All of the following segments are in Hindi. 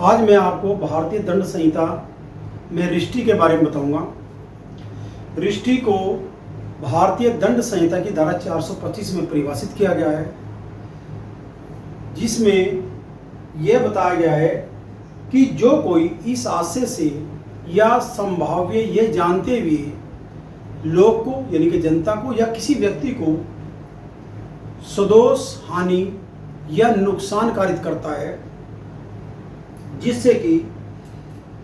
आज मैं आपको भारतीय दंड संहिता में रिष्टि के बारे में बताऊंगा। रिष्टि को भारतीय दंड संहिता की धारा 425 में परिभाषित किया गया है, जिसमें यह बताया गया है कि जो कोई इस आशय से या संभाव्य यह जानते हुए लोग को यानी कि जनता को या किसी व्यक्ति को सदोष हानि या नुकसान कारित करता है, जिससे कि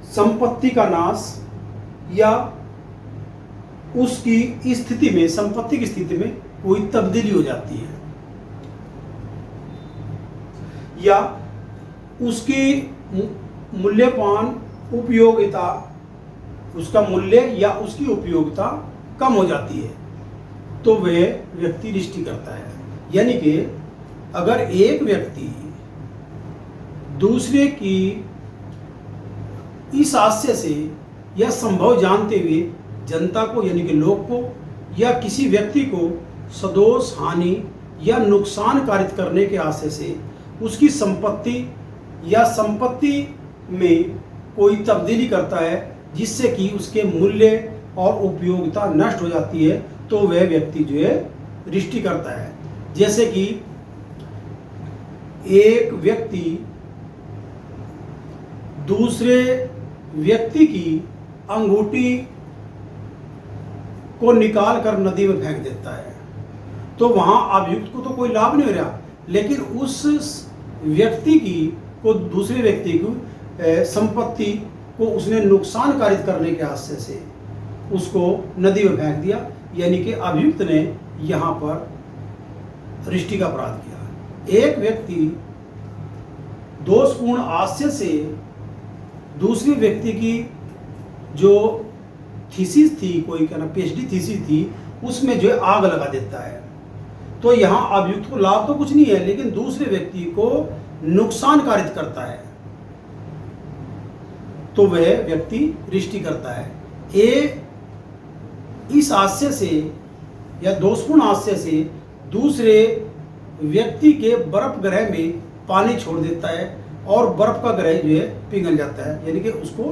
संपत्ति का नाश या उसकी स्थिति में संपत्ति की स्थिति में कोई तब्दीली हो जाती है या उसकी मूल्यवान उपयोगिता, उसका मूल्य या उसकी उपयोगिता कम हो जाती है, तो वह व्यक्ति रिष्टि करता है। यानी कि अगर एक व्यक्ति दूसरे की इस आशय से या संभव जानते हुए जनता को यानी कि लोग को या किसी व्यक्ति को सदोष हानि या नुकसान कारित करने के आशय से उसकी संपत्ति या संपत्ति में कोई तब्दीली करता है, जिससे कि उसके मूल्य और उपयोगिता नष्ट हो जाती है, तो वह व्यक्ति जो है रिष्टि करता है। जैसे कि एक व्यक्ति दूसरे व्यक्ति की अंगूठी को निकाल कर नदी में फेंक देता है, तो वहां अभियुक्त को तो कोई लाभ नहीं हो रहा, लेकिन उस व्यक्ति की को दूसरे व्यक्ति की संपत्ति को उसने नुकसान कारित करने के आशय से उसको नदी में फेंक दिया, यानी कि अभियुक्त ने यहाँ पर रिष्टि का अपराध किया। एक व्यक्ति दोषपूर्ण आशय से दूसरे व्यक्ति की जो थीसिस थी, कोई क्या ना पीएचडी थीसिस थी, उसमें जो है आग लगा देता है, तो यहाँ अभियुक्त को लाभ तो कुछ नहीं है, लेकिन दूसरे व्यक्ति को नुकसान कारित करता है, तो वह व्यक्ति रिष्टि करता है। इस आशय से या दोषपूर्ण आशय से दूसरे व्यक्ति के बर्फ ग्रह में पानी छोड़ देता है और बर्फ का ग्रह जो है पिघल जाता है, यानी कि उसको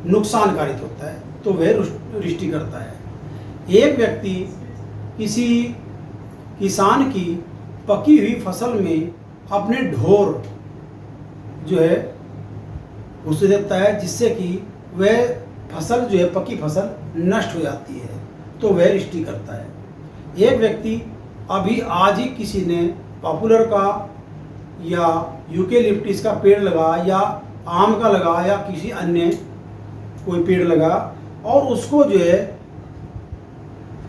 नुकसान कारित होता है, तो वह रिष्टि करता है। एक व्यक्ति किसी किसान की पकी हुई फसल में अपने ढोर जो है घुस देता है, जिससे कि वह फसल जो है पकी फसल नष्ट हो जाती है, तो वह रिष्टि करता है। एक व्यक्ति अभी आज ही किसी ने पॉपुलर का या यूकेलिप्टस का पेड़ लगा या आम का लगा या किसी अन्य कोई पेड़ लगा और उसको जो है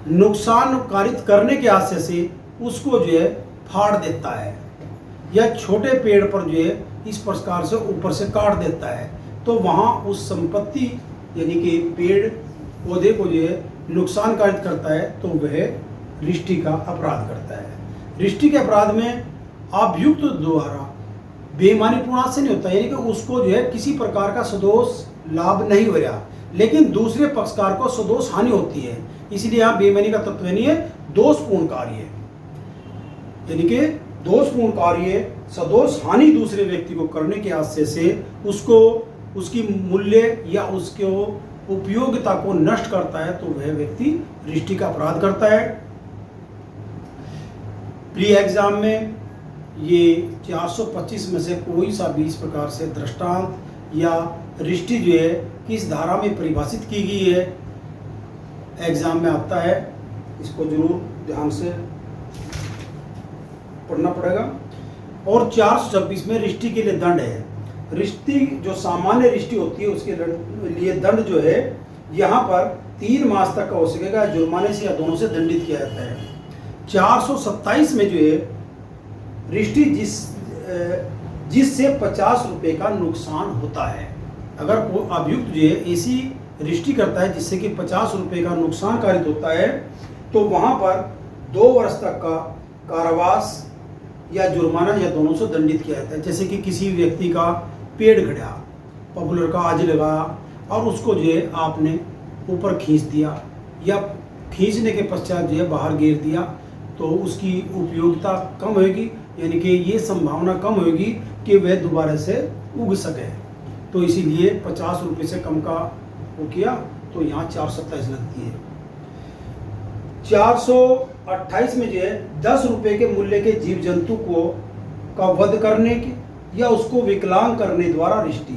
नुकसान कारित करने के आशय से उसको जो है फाड़ देता है, या छोटे पेड़ पर जो है इस प्रकार से ऊपर से काट देता है, तो वहाँ उस संपत्ति यानी कि पेड़ पौधे को जो है नुकसान कारित करता है, तो वह रिष्टि का अपराध करता है। रिष्टि के अपराध में अभियुक्त द्वारा बेईमानीपूर्ण आशय नहीं होता, यानी कि उसको जो है किसी प्रकार का सदोष लाभ नहीं हो रहा, लेकिन दूसरे पक्षकार को सदोष हानि होती है, इसलिए यहाँ बेईमानी का तत्व नहीं है, दोषपूर्ण कार्य है, यानी कि दोषपूर्ण कार्य सदोष हानि दूसरे व्यक्ति को करने के आशय से उसको उसकी मूल्य या उसके उपयोगिता को नष्ट करता है, तो वह व्यक्ति रिष्टि का अपराध करता है। प्री एग्जाम में ये 425 में से कोई सा भी इस प्रकार से दृष्टांत या रिष्टि जो है किस धारा में परिभाषित की गई है एग्जाम में आता है, इसको जरूर ध्यान से पढ़ना पड़ेगा। और 426 में रिष्टि के लिए दंड है। रिष्टि जो सामान्य रिष्टि होती है उसके लिए दंड जो है यहाँ पर 3 मास तक का हो सकेगा, जुर्माने से या दोनों से दंडित किया जाता है। 427 में जो है रिष्टि जिससे 50 रुपये का नुकसान होता है, अगर कोई अभियुक्त जो है ऐसी रिष्टि करता है जिससे कि 50 रुपये का नुकसान कारित होता है, तो वहाँ पर 2 वर्ष तक का कारावास या जुर्माना या दोनों से दंडित किया जाता है। जैसे कि किसी व्यक्ति का पेड़ गड़ा, पॉपुलर का आज लगा और उसको जो है आपने ऊपर खींच दिया या खींचने के पश्चात जो है बाहर गिर दिया, तो उसकी उपयोगिता कम होगी, यानी कि ये संभावना कम होगी कि वह दोबारा से उग सके। तो इसीलिए 50 रुपये से कम का वो किया, तो यहाँ 427 लगती है। 428 में जो है 10 रुपये के मूल्य के जीव जंतु को का वध करने के या उसको विकलांग करने द्वारा रिष्टि।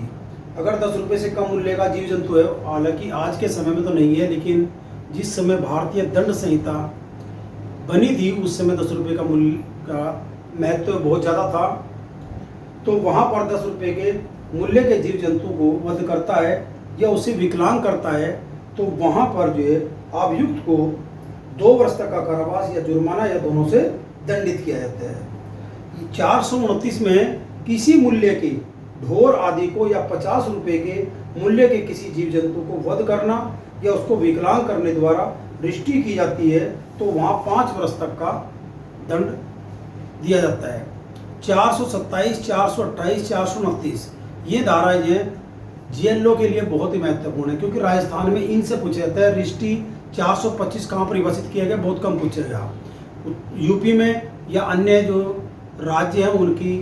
अगर 10 रुपये से कम मूल्य का जीव जंतु है, हालांकि आज के समय में तो नहीं है, लेकिन जिस समय भारतीय दंड संहिता बनी थी उस समय 10 रुपये का मूल्य का महत्व बहुत ज़्यादा था। तो वहाँ पर 10 रुपये के मूल्य के जीव जंतु को वध करता है या उसे विकलांग करता है, तो वहाँ पर जो है अभियुक्त को 2 वर्ष तक का कारावास या जुर्माना या दोनों से दंडित किया जाता है। 429 में किसी मूल्य के ढोर आदि को या 50 रुपये के मूल्य के किसी जीव जंतु को वध करना या उसको विकलांग करने द्वारा रिष्टि की जाती है, तो वहाँ 5 वर्ष तक का दंड दिया जाता है। 427, 428, 429 ये धाराएं हैं जेएलओ के लिए बहुत ही महत्वपूर्ण है, क्योंकि राजस्थान में इनसे पूछा जाता है। रिष्टि 425 कहाँ परिभाषित किया गया, बहुत कम पूछा गया। यूपी में या अन्य जो राज्य हैं उनकी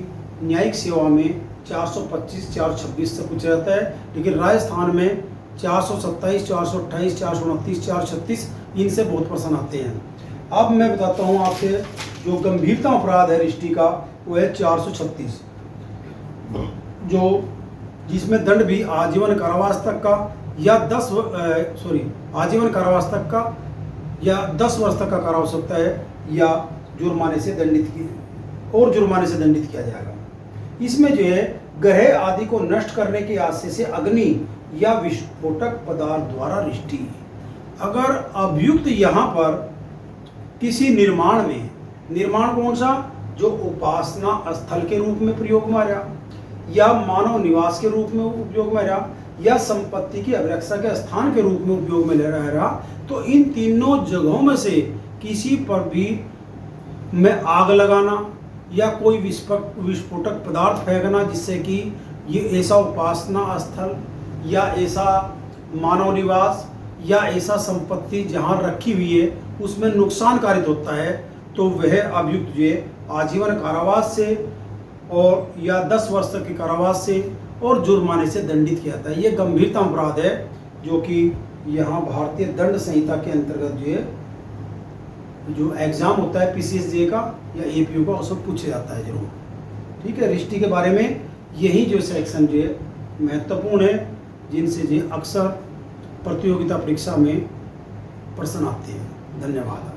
न्यायिक सेवा में 425, 426 से पूछा जाता है, लेकिन राजस्थान में 427, 428, 429, 436 इनसे बहुत प्रश्न आते हैं। अब मैं बताता हूँ आपसे जो गंभीरतम अपराध है रिष्टि का, वो है 436, जो जिसमें दंड भी आजीवन कारावास तक का या आजीवन कारावास तक का या 10 वर्ष तक का कारावास हो सकता है, या जुर्माने से दंडित किया जाएगा। इसमें जो है ग्रह आदि को नष्ट करने के आशय से अग्नि या विस्फोटक पदार्थ द्वारा रिष्टि। अगर अभियुक्त यहाँ पर किसी निर्माण कौन सा, जो उपासना स्थल के रूप में प्रयोग में आ रहा, या मानव निवास के रूप में उपयोग में रहा, या संपत्ति की अभिरक्षा के स्थान के रूप में उपयोग में ले रहा, तो इन तीनों जगहों में से किसी पर भी में आग लगाना या कोई विस्फोटक पदार्थ फेंकना, जिससे कि ये ऐसा उपासना स्थल या ऐसा मानव निवास या ऐसा संपत्ति जहाँ रखी हुई है उसमें नुकसान कारित होता है, तो वह अभियुक्त जो आजीवन कारावास से और या 10 वर्ष तक के कारावास से और जुर्माने से दंडित किया जाता है। ये गंभीरतम अपराध है, जो कि यहाँ भारतीय दंड संहिता के अंतर्गत जो एग्जाम होता है पीसीएसजे का या एपीओ का, उसमें पूछा जाता है जरूर। ठीक है, रिष्टि के बारे में यही जो सेक्शन जो है महत्वपूर्ण है, जिनसे जो अक्सर प्रतियोगिता परीक्षा में प्रश्न आते हैं। धन्यवाद।